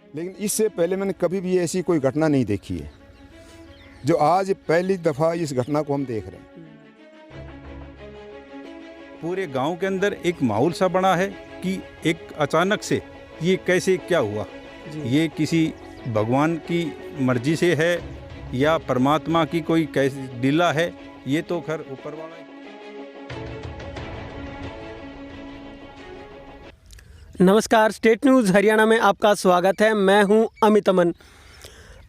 लेकिन इससे पहले मैंने कभी भी ऐसी कोई घटना नहीं देखी है, जो आज पहली दफ़ा इस घटना को हम देख रहे हैं। पूरे गांव के अंदर एक माहौल सा बना है कि एक अचानक से ये कैसे क्या हुआ, ये किसी भगवान की मर्जी से है या परमात्मा की कोई कैसी लीला है, ये तो खैर ऊपर वाला है। नमस्कार, स्टेट न्यूज़ हरियाणा में आपका स्वागत है। मैं हूं अमित अमन।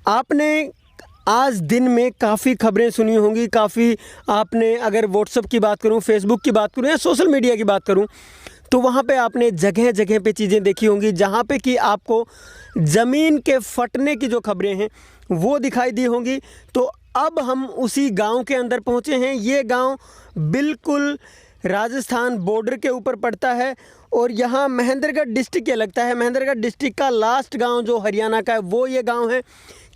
आपने आज दिन में काफ़ी खबरें सुनी होंगी, काफ़ी आपने, अगर व्हाट्सएप की बात करूं, फेसबुक की बात करूं या सोशल मीडिया की बात करूं, तो वहां पे आपने जगह जगह पे चीज़ें देखी होंगी जहां पे कि आपको ज़मीन के फटने की जो खबरें हैं वो दिखाई दी होंगी। तो अब हम उसी गांव के अंदर पहुंचे हैं। ये गांव बिल्कुल राजस्थान बॉर्डर के ऊपर पड़ता है और यहाँ महेंद्रगढ़ डिस्ट्रिक्ट के लगता है। महेंद्रगढ़ डिस्ट्रिक्ट का लास्ट गांव जो हरियाणा का है वो ये गांव है।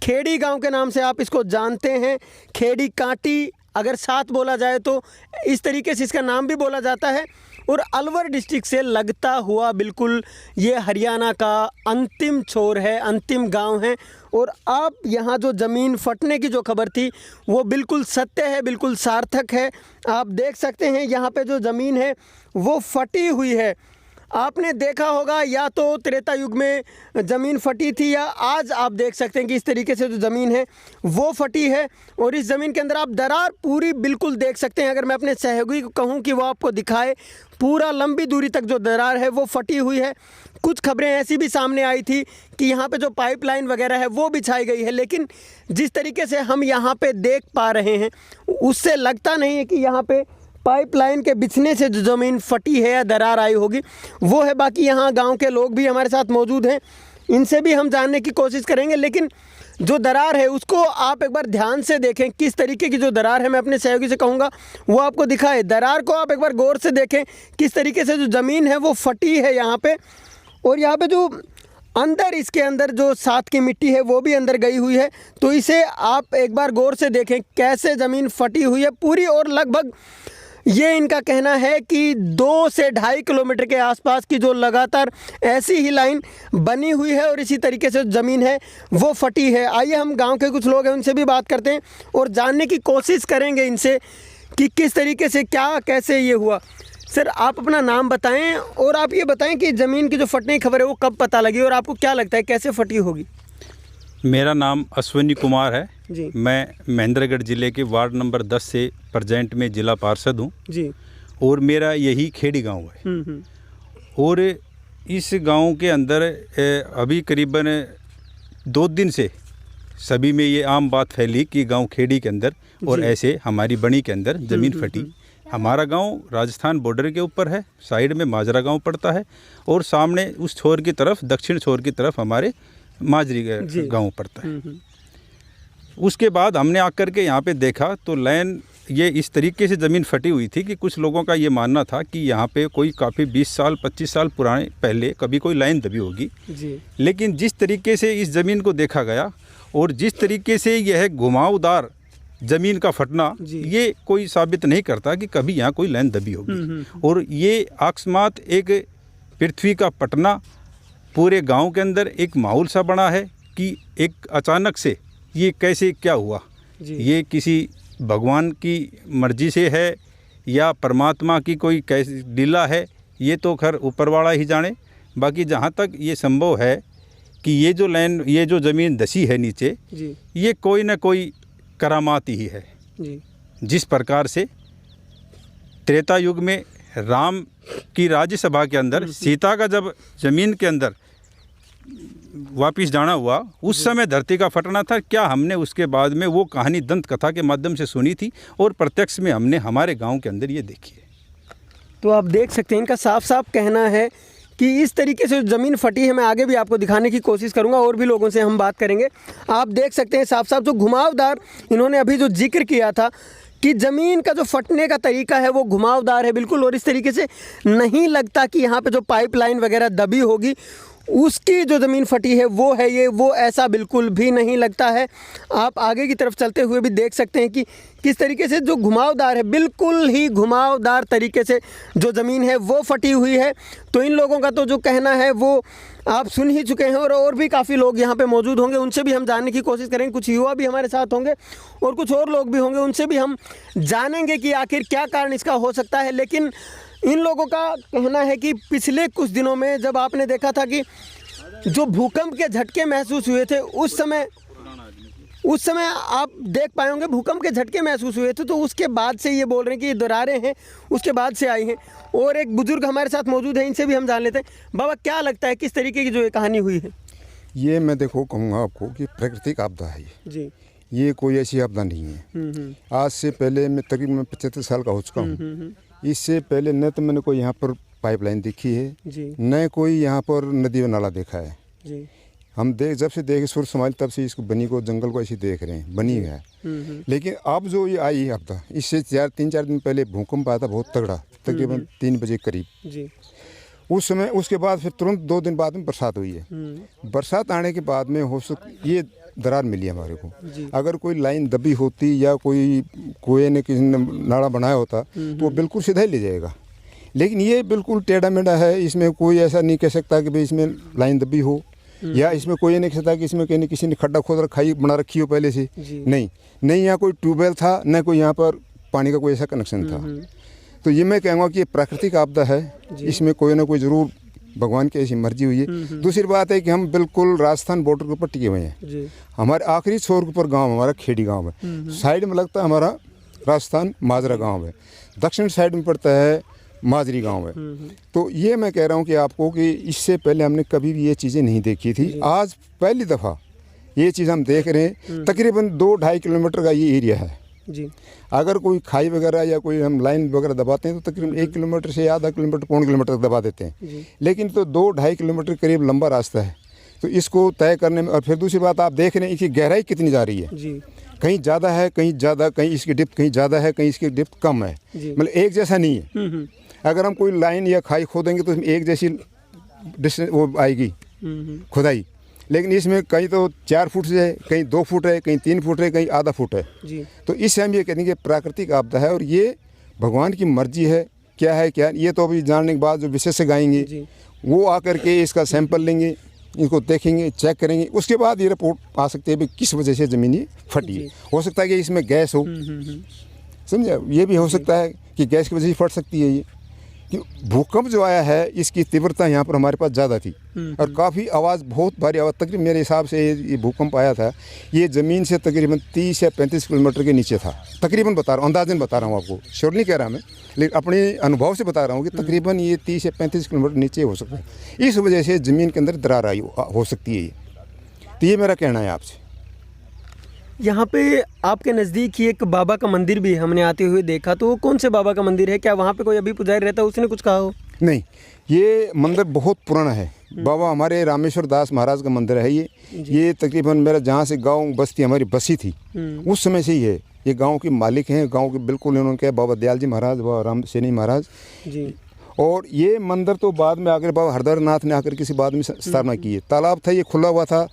खेड़ी गांव के नाम से आप इसको जानते हैं। खेड़ी कांटी अगर साथ बोला जाए तो इस तरीके से इसका नाम भी बोला जाता है। और अलवर डिस्ट्रिक्ट से लगता हुआ बिल्कुल ये हरियाणा का अंतिम छोर है, अंतिम गांव है। और आप यहाँ जो ज़मीन फटने की जो खबर थी वो बिल्कुल सत्य है, बिल्कुल सार्थक है। आप देख सकते हैं यहाँ पे जो ज़मीन है वो फटी हुई है। आपने देखा होगा या तो त्रेता युग में ज़मीन फटी थी या आज आप देख सकते हैं कि इस तरीके से जो ज़मीन है वो फटी है। और इस ज़मीन के अंदर आप दरार पूरी बिल्कुल देख सकते हैं। अगर मैं अपने सहयोगी को कहूँ कि वो आपको दिखाए, पूरा लंबी दूरी तक जो दरार है वो फटी हुई है। कुछ खबरें ऐसी भी सामने आई थी कि यहाँ पे जो पाइपलाइन वगैरह है वो बिछाई गई है, लेकिन जिस तरीके से हम यहाँ पे देख पा रहे हैं उससे लगता नहीं है कि यहाँ पे पाइपलाइन के बिछने से जो ज़मीन फटी है या दरार आई होगी वो है। बाकी यहाँ गांव के लोग भी हमारे साथ मौजूद हैं, इनसे भी हम जानने की कोशिश करेंगे। लेकिन जो दरार है उसको आप एक बार ध्यान से देखें, किस तरीके की जो दरार है। मैं अपने सहयोगी से कहूँगा वो आपको दिखाए। दरार को आप एक बार गौर से देखें, किस तरीके से जो ज़मीन है वो फटी है यहाँ पर। और यहाँ पर जो अंदर, इसके अंदर जो साथ की मिट्टी है वो भी अंदर गई हुई है। तो इसे आप एक बार गौर से देखें कैसे ज़मीन फटी हुई है पूरी। और लगभग ये इनका कहना है कि 2 से 2.5 किलोमीटर के आसपास की जो लगातार ऐसी ही लाइन बनी हुई है और इसी तरीके से ज़मीन है वो फटी है। आइए हम गांव के कुछ लोग हैं उनसे भी बात करते हैं और जानने की कोशिश करेंगे इनसे कि किस तरीके से क्या कैसे ये हुआ। सर, आप अपना नाम बताएं और आप ये बताएं कि ज़मीन की जो फटने की खबर है वो कब पता लगी और आपको क्या लगता है कैसे फटी होगी। मेरा नाम अश्विनी कुमार है जी। मैं महेंद्रगढ़ ज़िले के वार्ड नंबर 10 से प्रेजेंट में ज़िला पार्षद हूँ जी। और मेरा यही खेड़ी गांव है। और इस गांव के अंदर अभी करीबन 2 दिन से सभी में ये आम बात फैली कि गांव खेड़ी के अंदर और ऐसे हमारी बणी के अंदर ज़मीन फटी। हमारा गांव राजस्थान बॉर्डर के ऊपर है, साइड में माजरा गांव पड़ता है और सामने उस छोर की तरफ, दक्षिण छोर की तरफ हमारे माजरी गांव पड़ता है। उसके बाद हमने आकर के यहाँ पे देखा तो लाइन ये इस तरीके से ज़मीन फटी हुई थी कि कुछ लोगों का ये मानना था कि यहाँ पे कोई काफ़ी 20 साल 25 साल पुराने पहले कभी कोई लाइन दबी होगी जी। लेकिन जिस तरीके से इस ज़मीन को देखा गया और जिस तरीके से यह घुमावदार ज़मीन का फटना, ये कोई साबित नहीं करता कि कभी यहाँ कोई लाइन दबी होगी। और ये अकस्मात एक पृथ्वी का पटना पूरे गांव के अंदर एक माहौल सा बना है कि एक अचानक से ये कैसे क्या हुआ, ये किसी भगवान की मर्जी से है या परमात्मा की कोई कैसी लीला है, ये तो खैर ऊपर वाला ही जाने। बाकी जहाँ तक ये संभव है कि ये जो लैंड, ये जो ज़मीन धसी है नीचे, ये कोई ना कोई करामात ही है जी। जिस प्रकार से त्रेता युग में राम की राज्यसभा के अंदर सीता का जब ज़मीन के अंदर वापिस जाना हुआ उस समय धरती का फटना था, क्या हमने उसके बाद में वो कहानी दंत कथा के माध्यम से सुनी थी और प्रत्यक्ष में हमने हमारे गांव के अंदर ये देखी है। तो आप देख सकते हैं इनका साफ साफ कहना है कि इस तरीके से ज़मीन फटी है। मैं आगे भी आपको दिखाने की कोशिश करूंगा और भी लोगों से हम बात करेंगे। आप देख सकते हैं साफ साफ जो घुमावदार इन्होंने अभी जो जिक्र किया था कि ज़मीन का जो फटने का तरीका है वो घुमावदार है बिल्कुल। और इस तरीके से नहीं लगता कि यहाँ पे जो पाइपलाइन वगैरह दबी होगी उसकी जो ज़मीन फटी है वो है ये, वो ऐसा बिल्कुल भी नहीं लगता है। आप आगे की तरफ चलते हुए भी देख सकते हैं कि किस तरीके से जो घुमावदार है, बिल्कुल ही घुमावदार तरीके से जो ज़मीन है वो फटी हुई है। तो इन लोगों का तो जो कहना है वो आप सुन ही चुके हैं, और भी काफ़ी लोग यहाँ पे मौजूद होंगे, उनसे भी हम जानने की कोशिश करेंगे। कुछ युवा भी हमारे साथ होंगे और कुछ और लोग भी होंगे, उनसे भी हम जानेंगे कि आखिर क्या कारण इसका हो सकता है। लेकिन इन लोगों का कहना है कि पिछले कुछ दिनों में जब आपने देखा था कि जो भूकंप के झटके महसूस हुए थे, उस समय आप देख पाए होंगे भूकंप के झटके महसूस हुए थे, तो उसके बाद से ये बोल रहे हैं कि ये दरारें हैं उसके बाद से आई हैं। और एक बुजुर्ग हमारे साथ मौजूद है, इनसे भी हम जान लेते हैं। बाबा, क्या लगता है किस तरीके की जो ये कहानी हुई है? ये मैं देखो कहूँगा आपको कि प्राकृतिक आपदा है जी। ये कोई ऐसी आपदा नहीं है। आज से पहले मैं तकरीबन 75 साल का हो चुका हूँ। इससे पहले न तो मैंने कोई यहाँ पर पाइपलाइन देखी है, न कोई यहाँ पर नदी व नाला देखा है जी। हम जब से देखे सुर समाज तब से इसको बनी को जंगल को ऐसे देख रहे हैं, बनी है। लेकिन अब जो ये आई आपदा, इससे 3-4 दिन पहले भूकंप आया था बहुत तगड़ा, तकरीबन 3 बजे करीब जी। उस समय। उसके बाद फिर तुरंत 2 दिन बाद में बरसात हुई है। बरसात आने के बाद में ये दरार मिली हमारे को। अगर कोई लाइन दबी होती या कोई ने किसी ने नाला बनाया होता तो वो बिल्कुल सीधा ही ले जाएगा। लेकिन ये बिल्कुल टेढ़ा मेढ़ा है, इसमें कोई ऐसा नहीं कह सकता कि भाई इसमें लाइन दबी हो, या इसमें कोई नहीं कह सकता कि इसमें कहीं किसी ने खड्डा खोद रखा बना रखी हो पहले से। नहीं यहाँ कोई ट्यूबवेल था, न कोई यहाँ पर पानी का कोई ऐसा कनेक्शन था। तो ये मैं कहूँगा कि ये प्राकृतिक आपदा है, इसमें कोई ना कोई ज़रूर भगवान की ऐसी मर्जी हुई है। दूसरी बात है कि हम बिल्कुल राजस्थान बॉर्डर के ऊपर टिके हुए हैं। हमारे आखिरी छोर के ऊपर गांव हमारा खेड़ी गांव है, साइड में लगता है हमारा राजस्थान माजरा गांव है, दक्षिण साइड में पड़ता है माजरी गांव है। तो ये मैं कह रहा हूँ कि आपको कि इससे पहले हमने कभी भी ये चीज़ें नहीं देखी थी। आज पहली दफ़ा ये चीज़ हम देख रहे हैं। तकरीबन 2-2.5 किलोमीटर का ये एरिया है जी। अगर कोई खाई वगैरह या कोई हम लाइन वगैरह दबाते हैं तो तकरीबन 1 किलोमीटर से आधा किलोमीटर, पौन किलोमीटर तक दबा देते हैं। लेकिन तो 2-2.5 किलोमीटर करीब लंबा रास्ता है, तो इसको तय करने में। और फिर दूसरी बात आप देख रहे हैं इसकी गहराई कितनी जा रही है जी। कहीं ज़्यादा है, कहीं इसकी डिप्थ कहीं ज़्यादा है, कहीं इसकी डिप्थ कम है, मतलब एक जैसा नहीं है। अगर हम कोई लाइन या खाई खोदेंगे तो इसमें एक जैसी डिस्टेंस वो आएगी खुदाई, लेकिन इसमें कहीं तो 4 फुट से है, कहीं 2 फुट है, कहीं 3 फुट है, कहीं आधा फुट है जी। तो इससे हम ये कहेंगे प्राकृतिक आपदा है और ये भगवान की मर्जी है। क्या है क्या, ये तो अभी जानने के बाद जो विशेषज्ञ आएंगे वो आकर के इसका सैंपल लेंगे, इनको देखेंगे, चेक करेंगे, उसके बाद ये रिपोर्ट आ सकती है भी किस वजह से ज़मीन ये फटी है। हो सकता है कि इसमें गैस हो, समझे, ये भी हो सकता है कि गैस की वजह से फट सकती है ये। कि भूकंप जो आया है इसकी तीव्रता यहाँ पर हमारे पास ज़्यादा थी और काफ़ी आवाज़, बहुत भारी आवाज़। तकरीबन मेरे हिसाब से ये भूकंप आया था, ये ज़मीन से तकरीबन 30 या 35 किलोमीटर के नीचे था। तकरीबन बता रहा हूँ, अंदाजन बता रहा हूँ आपको, श्योर नहीं कह रहा मैं, लेकिन अपने अनुभव से बता रहा हूँ कि तकरीबन ये 30 या 35 किलोमीटर नीचे हो सकता है। इस वजह से ज़मीन के अंदर दरार आई हो सकती है ये। तो ये मेरा कहना है आपसे। यहाँ पे आपके नज़दीक ही एक बाबा का मंदिर भी हमने आते हुए देखा, तो वो कौन से बाबा का मंदिर है? क्या वहाँ पे कोई अभी पुजारी रहता है, उसने कुछ कहा हो? नहीं, ये मंदिर बहुत पुराना है। बाबा हमारे रामेश्वर दास महाराज का मंदिर है ये तकरीबन मेरा जहाँ से गांव बस्ती हमारी बसी थी उस समय से ही है। ये गांव के मालिक हैं, गांव के बिल्कुल इन्होंने कहा बाबा दयाल जी महाराज, बाबा राम सैनी महाराज जी। और ये मंदिर तो बाद में आकर बाबा हरदर नाथ ने आकर किसी बाद में स्थापना की है। तालाब था, ये खुला हुआ था,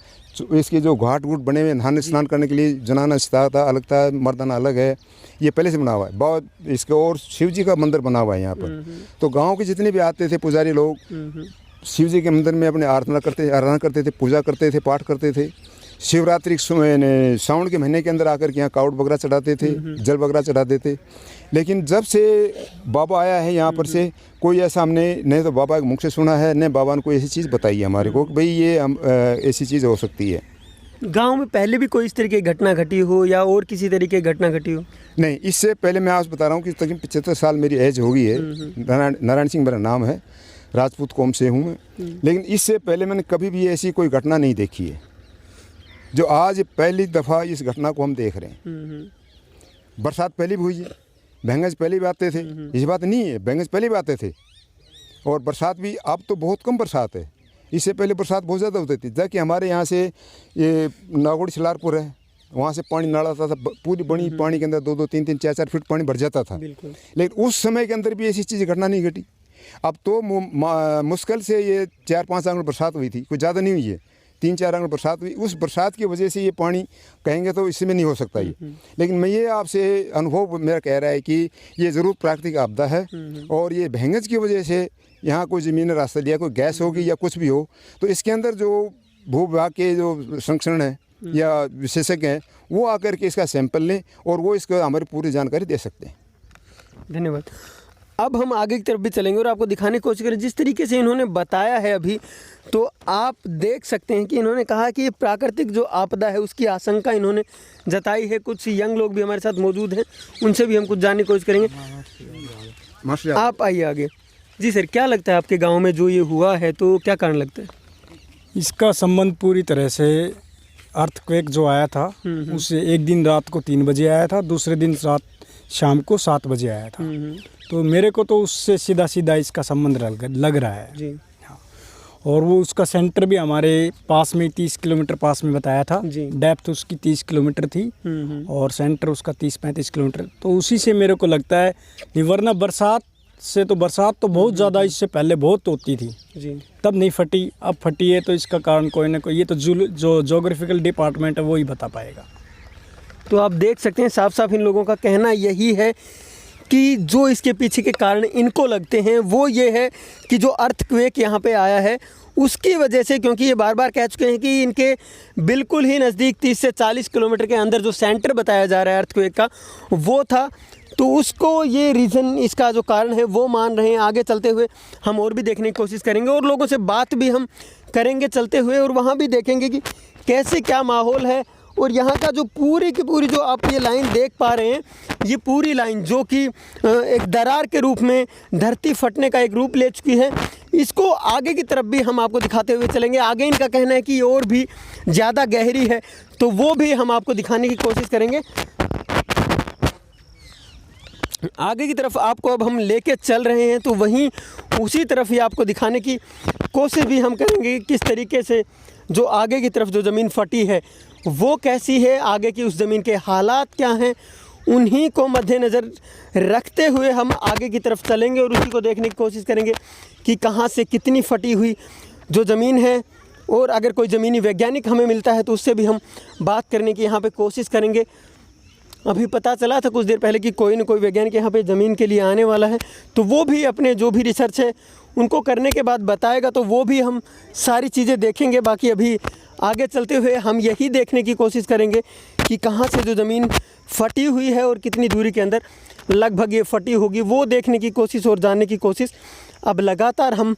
इसके जो घाट वूट बने हुए, नहाने स्नान करने के लिए जनाना स्था था अलग था, मर्दाना अलग है, ये पहले से बना हुआ है बाबा इसका। और शिव जी का मंदिर बना हुआ है यहाँ पर। तो गांव के जितने भी आते थे पुजारी लोग शिव जी के मंदिर में अपने आराधना करते थे, पूजा करते थे, पाठ करते थे। शिवरात्रि सावन के महीने के अंदर आकर के यहाँ कावड़ वगैरह चढ़ाते थे, जल वगैरह चढ़ाते थे। लेकिन जब से बाबा आया है यहाँ पर से कोई ऐसा हमने नहीं तो बाबा के मुख से सुना है, न बाबा ने कोई ऐसी चीज़ बताई है हमारे को कि भाई ये ऐसी चीज़ हो सकती है। गांव में पहले भी कोई इस तरीके की घटना घटी हो या और किसी तरीके की घटना घटी हो? नहीं, इससे पहले मैं आपसे बता रहा हूँ कि तकरीबन 75 साल मेरी एज हो गई है। नारायण सिंह मेरा नाम है, राजपूत कौम से हूँ मैं। लेकिन इससे पहले मैंने कभी भी ऐसी कोई घटना नहीं देखी है जो आज पहली दफ़ा इस घटना को हम देख रहे हैं। बरसात पहले भी हुई है, भंगज पहले भी आते थे, इस बात नहीं है, भंगज पहले भी आते थे। और बरसात भी अब तो बहुत कम बरसात है, इससे पहले बरसात बहुत ज़्यादा होती थी। जबकि हमारे यहाँ से ये नागौड़ छिलारपुर है, वहाँ से पानी नाला आता था, पूरी बड़ी पानी के अंदर 2-2, 3-3, 4-4 फीट पानी भर जाता था। लेकिन उस समय के अंदर भी ऐसी चीज़ घटना नहीं घटी। अब तो मुश्किल से ये 4-5 आंगन बरसात हुई थी, कुछ ज़्यादा नहीं हुई है, 3-4 आंगन बरसात हुई। उस बरसात की वजह से ये पानी कहेंगे तो इसमें नहीं हो सकता ये। लेकिन मैं ये आपसे अनुभव मेरा कह रहा है कि ये ज़रूर प्राकृतिक आपदा है, और ये भैंगज की वजह से यहाँ कोई ज़मीन ने रास्ता लिया, कोई गैस होगी या कुछ भी हो, तो इसके अंदर जो भू विभाग के जो संरक्षण है या विशेषज्ञ हैं वो आकर के इसका सैंपल लें और वो इसको हमारी पूरी जानकारी दे सकते हैं। धन्यवाद। अब हम आगे की तरफ भी चलेंगे और आपको दिखाने की कोशिश करें जिस तरीके से इन्होंने बताया है अभी, तो आप देख सकते हैं कि इन्होंने कहा कि ये प्राकृतिक जो आपदा है उसकी आशंका इन्होंने जताई है। कुछ यंग लोग भी हमारे साथ मौजूद हैं, उनसे भी हम कुछ जानने की कोशिश करेंगे। आप आइए आगे। जी सर, क्या लगता है आपके गाँव में जो ये हुआ है तो क्या कारण लगता है? इसका संबंध पूरी तरह से अर्थक्वेक जो आया था उससे एक दिन रात को 3 बजे आया था, दूसरे दिन शाम को 7 बजे आया था। तो मेरे को तो उससे सीधा सीधा इसका संबंध लग रहा है जी। हाँ। और वो उसका सेंटर भी हमारे पास में 30 किलोमीटर पास में बताया था। डेप्थ उसकी 30 किलोमीटर थी और सेंटर उसका 30-35 किलोमीटर। तो उसी से मेरे को लगता है, वरना बरसात तो बहुत ज़्यादा इससे पहले बहुत होती थी जी, तब नहीं फटी, अब फटी है। तो इसका कारण कोई ना कोई, ये तो जो जोग्राफिकल डिपार्टमेंट है वो ही बता पाएगा। तो आप देख सकते हैं साफ साफ इन लोगों का कहना यही है कि जो इसके पीछे के कारण इनको लगते हैं वो ये है कि जो अर्थक्वेक यहाँ पे आया है उसकी वजह से, क्योंकि ये बार बार कह चुके हैं कि इनके बिल्कुल ही नज़दीक 30 से 40 किलोमीटर के अंदर जो सेंटर बताया जा रहा है अर्थक्वेक का वो था, तो उसको ये रीज़न, इसका जो कारण है वो मान रहे हैं। आगे चलते हुए हम और भी देखने की कोशिश करेंगे और लोगों से बात भी हम करेंगे चलते हुए, और वहाँ भी देखेंगे कि कैसे क्या माहौल है। और यहाँ का जो पूरी की पूरी जो आप ये लाइन देख पा रहे हैं, ये पूरी लाइन जो कि एक दरार के रूप में धरती फटने का एक रूप ले चुकी है, इसको आगे की तरफ भी हम आपको दिखाते हुए चलेंगे। आगे इनका कहना है कि ये और भी ज़्यादा गहरी है, तो वो भी हम आपको दिखाने की कोशिश करेंगे। आगे की तरफ आपको अब हम लेके चल रहे हैं, तो वहीं उसी तरफ ही आपको दिखाने की कोशिश भी हम करेंगे कि किस तरीके से जो आगे की तरफ जो ज़मीन फटी है वो कैसी है, आगे की उस ज़मीन के हालात क्या हैं, उन्हीं को मद्देनज़र रखते हुए हम आगे की तरफ चलेंगे और उसी को देखने की कोशिश करेंगे कि कहाँ से कितनी फटी हुई जो ज़मीन है। और अगर कोई ज़मीनी वैज्ञानिक हमें मिलता है तो उससे भी हम बात करने की यहाँ पे कोशिश करेंगे। अभी पता चला था कुछ देर पहले कि कोई न कोई वैज्ञानिक यहाँ पे ज़मीन के लिए आने वाला है, तो वो भी अपने जो भी रिसर्च है उनको करने के बाद बताएगा, तो वो भी हम सारी चीज़ें देखेंगे। बाकी अभी आगे चलते हुए हम यही देखने की कोशिश करेंगे कि कहाँ से जो ज़मीन फटी हुई है और कितनी दूरी के अंदर लगभग ये फटी होगी, वो देखने की कोशिश और जानने की कोशिश अब लगातार हम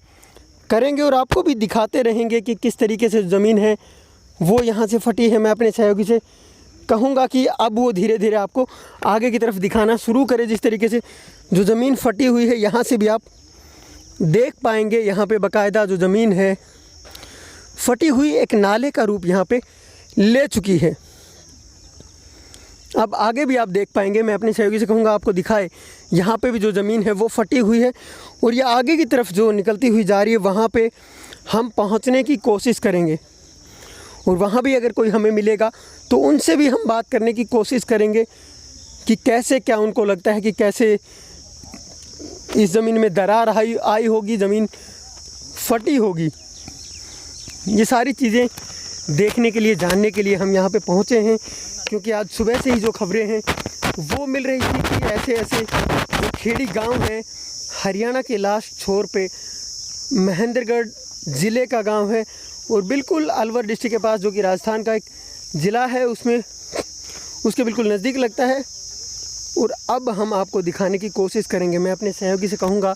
करेंगे और आपको भी दिखाते रहेंगे कि किस तरीके से ज़मीन है वो यहाँ से फटी है। मैं अपने सहयोगी से कहूँगा कि अब वो धीरे धीरे आपको आगे की तरफ दिखाना शुरू करे। जिस तरीके से जो ज़मीन फटी हुई है यहाँ से भी आप देख पाएंगे, यहाँ पे बाकायदा जो ज़मीन है फटी हुई एक नाले का रूप यहाँ पे ले चुकी है। अब आगे भी आप देख पाएंगे, मैं अपने सहयोगी से कहूँगा आपको दिखाए, यहाँ पे भी जो ज़मीन है वो फटी हुई है और ये आगे की तरफ जो निकलती हुई जा रही है वहाँ पे हम पहुँचने की कोशिश करेंगे और वहाँ भी अगर कोई हमें मिलेगा तो उनसे भी हम बात करने की कोशिश करेंगे कि कैसे क्या उनको लगता है कि कैसे इस ज़मीन में दरार आई होगी, ज़मीन फटी होगी। ये सारी चीज़ें देखने के लिए, जानने के लिए हम यहाँ पे पहुँचे हैं, क्योंकि आज सुबह से ही जो खबरें हैं वो मिल रही थी कि ऐसे ऐसे जो खेड़ी गांव है हरियाणा के लास्ट छोर पे महेंद्रगढ़ ज़िले का गांव है और बिल्कुल अलवर डिस्ट्रिक्ट के पास जो कि राजस्थान का एक ज़िला है उसमें उसके बिल्कुल नज़दीक लगता है। और अब हम आपको दिखाने की कोशिश करेंगे। मैं अपने सहयोगी से कहूँगा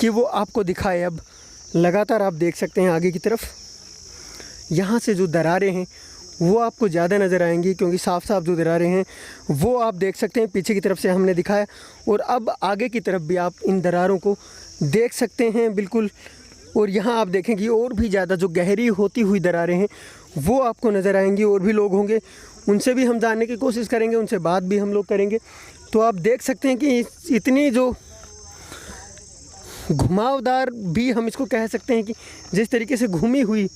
कि वो आपको दिखाए। अब लगातार आप देख सकते हैं आगे की तरफ यहाँ से जो दरारें हैं वो आपको ज़्यादा नज़र आएंगी, क्योंकि साफ साफ जो दरारें हैं वो आप देख सकते हैं। पीछे की तरफ से हमने दिखाया और अब आगे की तरफ भी आप इन दरारों को देख सकते हैं बिल्कुल। और यहाँ आप देखेंगे और भी ज़्यादा जो गहरी होती हुई दरारें हैं वो आपको नज़र आएंगी। और भी लोग होंगे, उनसे भी हम जानने की कोशिश करेंगे, उनसे बात भी हम लोग करेंगे। तो आप देख सकते हैं कि इतनी जो घुमावदार भी हम इसको कह सकते हैं कि जिस तरीके से घूमी हुई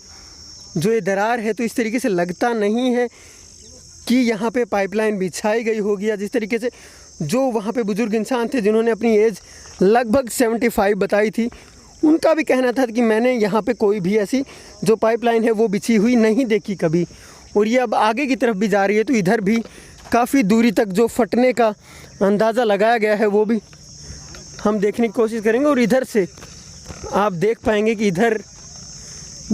जो ये दरार है, तो इस तरीके से लगता नहीं है कि यहाँ पे पाइपलाइन बिछाई गई होगी, या जिस तरीके से जो वहाँ पे बुज़ुर्ग इंसान थे जिन्होंने अपनी एज लगभग 75 बताई थी उनका भी कहना था कि मैंने यहाँ पे कोई भी ऐसी जो पाइपलाइन है वो बिछी हुई नहीं देखी कभी। और ये अब आगे की तरफ भी जा रही है, तो इधर भी काफ़ी दूरी तक जो फटने का अंदाज़ा लगाया गया है वो भी हम देखने की कोशिश करेंगे। और इधर से आप देख पाएंगे कि इधर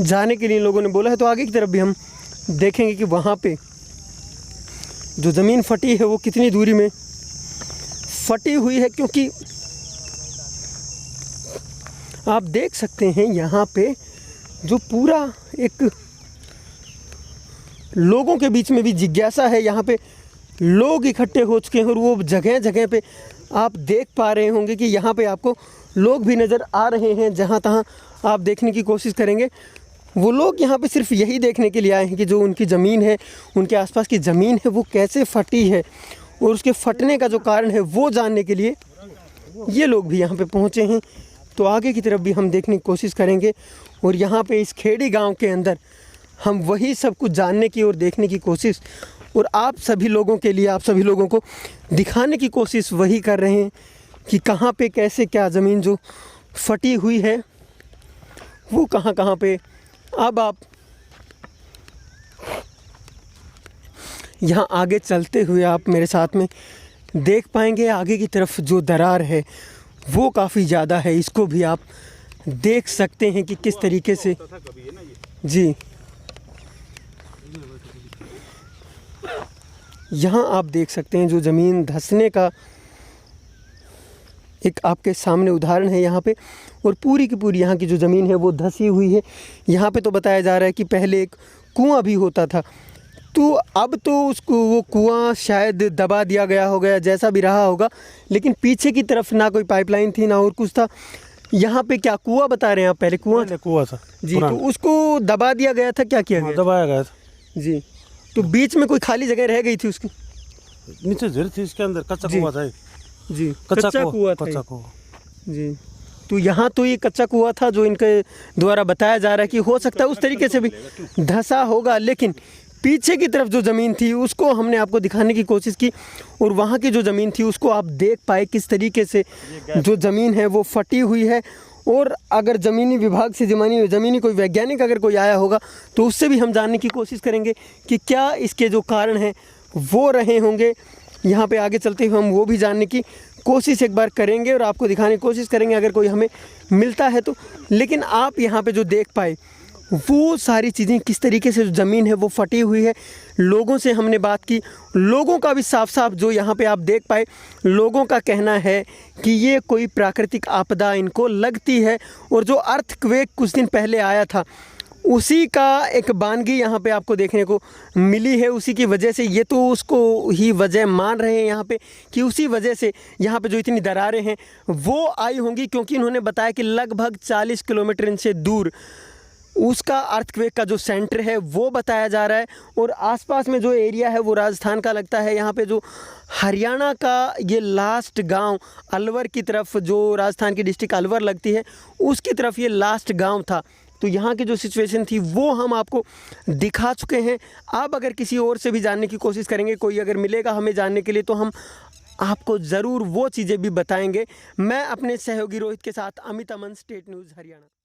जाने के लिए लोगों ने बोला है, तो आगे की तरफ भी हम देखेंगे कि वहाँ पे जो ज़मीन फटी है वो कितनी दूरी में फटी हुई है। क्योंकि आप देख सकते हैं यहाँ पे जो पूरा एक लोगों के बीच में भी जिज्ञासा है, यहाँ पे लोग इकट्ठे हो चुके हैं और वो जगह जगह पे आप देख पा रहे होंगे कि यहाँ पे आपको लोग भी नज़र आ रहे हैं। जहाँ तहाँ आप देखने की कोशिश करेंगे, वो लोग यहाँ पे सिर्फ यही देखने के लिए आए हैं कि जो उनकी ज़मीन है, उनके आसपास की ज़मीन है वो कैसे फटी है और उसके फटने का जो कारण है वो जानने के लिए ये लोग भी यहाँ पे पहुँचे हैं। तो आगे की तरफ भी हम देखने की कोशिश करेंगे और यहाँ पे इस खेड़ी गांव के अंदर हम वही सब कुछ जानने की और देखने की कोशिश और आप सभी लोगों के लिए, आप सभी लोगों को दिखाने की कोशिश वही कर रहे हैं कि कहाँ पे कैसे क्या ज़मीन जो फटी हुई है वो कहाँ कहाँ पे। अब आप यहाँ आगे चलते हुए आप मेरे साथ में देख पाएंगे आगे की तरफ जो दरार है वो काफ़ी ज़्यादा है। इसको भी आप देख सकते हैं कि किस तरीके से जी यहाँ आप देख सकते हैं जो ज़मीन धंसने का एक आपके सामने उदाहरण है यहाँ पे। और पूरी की पूरी यहाँ की जो ज़मीन है वो धंसी हुई है। यहाँ पे तो बताया जा रहा है कि पहले एक कुआं भी होता था, तो अब तो उसको वो कुआं शायद दबा दिया गया होगा, जैसा भी रहा होगा। लेकिन पीछे की तरफ ना कोई पाइपलाइन थी ना और कुछ था। यहाँ पे क्या कुआं बता रहे हैं आप? पहले कुआं था जी, तो उसको दबा दिया गया था, क्या किया गया? दबाया गया था जी। तो बीच में कोई खाली जगह रह गई थी उसकी? नीचे झील थी, इसके अंदर कच्चा कुआं था जी, कच्चा कुआं था जी। तो यहाँ तो ये कच्चा कुआं था जो इनके द्वारा बताया जा रहा है कि हो सकता है उस तरीके से भी धंसा होगा। लेकिन पीछे की तरफ जो ज़मीन थी उसको हमने आपको दिखाने की कोशिश की और वहाँ की जो ज़मीन थी उसको आप देख पाए किस तरीके से जो ज़मीन है वो फटी हुई है। और अगर ज़मीनी विभाग से ज़मीनी कोई वैज्ञानिक अगर कोई आया होगा तो उससे भी हम जानने की कोशिश करेंगे कि क्या इसके जो कारण हैं वो रहे होंगे। यहाँ पे आगे चलते हुए हम वो भी जानने की कोशिश एक बार करेंगे और आपको दिखाने की कोशिश करेंगे अगर कोई हमें मिलता है तो। लेकिन आप यहाँ पे जो देख पाए वो सारी चीज़ें किस तरीके से जो ज़मीन है वो फटी हुई है। लोगों से हमने बात की, लोगों का भी साफ साफ जो यहाँ पे आप देख पाए, लोगों का कहना है कि ये कोई प्राकृतिक आपदा इनको लगती है। और जो अर्थक्वेक कुछ दिन पहले आया था उसी का एक बानगी यहाँ पे आपको देखने को मिली है। उसी की वजह से ये तो उसको ही वजह मान रहे हैं यहाँ पे कि उसी वजह से यहाँ पे जो इतनी दरारें हैं वो आई होंगी। क्योंकि इन्होंने बताया कि लगभग 40 किलोमीटर इनसे दूर उसका अर्थक्वेक का जो सेंटर है वो बताया जा रहा है। और आसपास में जो एरिया है वो राजस्थान का लगता है। यहाँ पे जो हरियाणा का ये लास्ट गांव अलवर की तरफ, जो राजस्थान की डिस्ट्रिक्ट अलवर लगती है उसकी तरफ ये लास्ट गांव था। तो यहाँ की जो सिचुएशन थी वो हम आपको दिखा चुके हैं। अब अगर किसी और से भी जानने की कोशिश करेंगे, कोई अगर मिलेगा हमें जानने के लिए, तो हम आपको ज़रूर वो चीज़ें भी बताएंगे। मैं अपने सहयोगी रोहित के साथ अमित अमन, स्टेट न्यूज़ हरियाणा।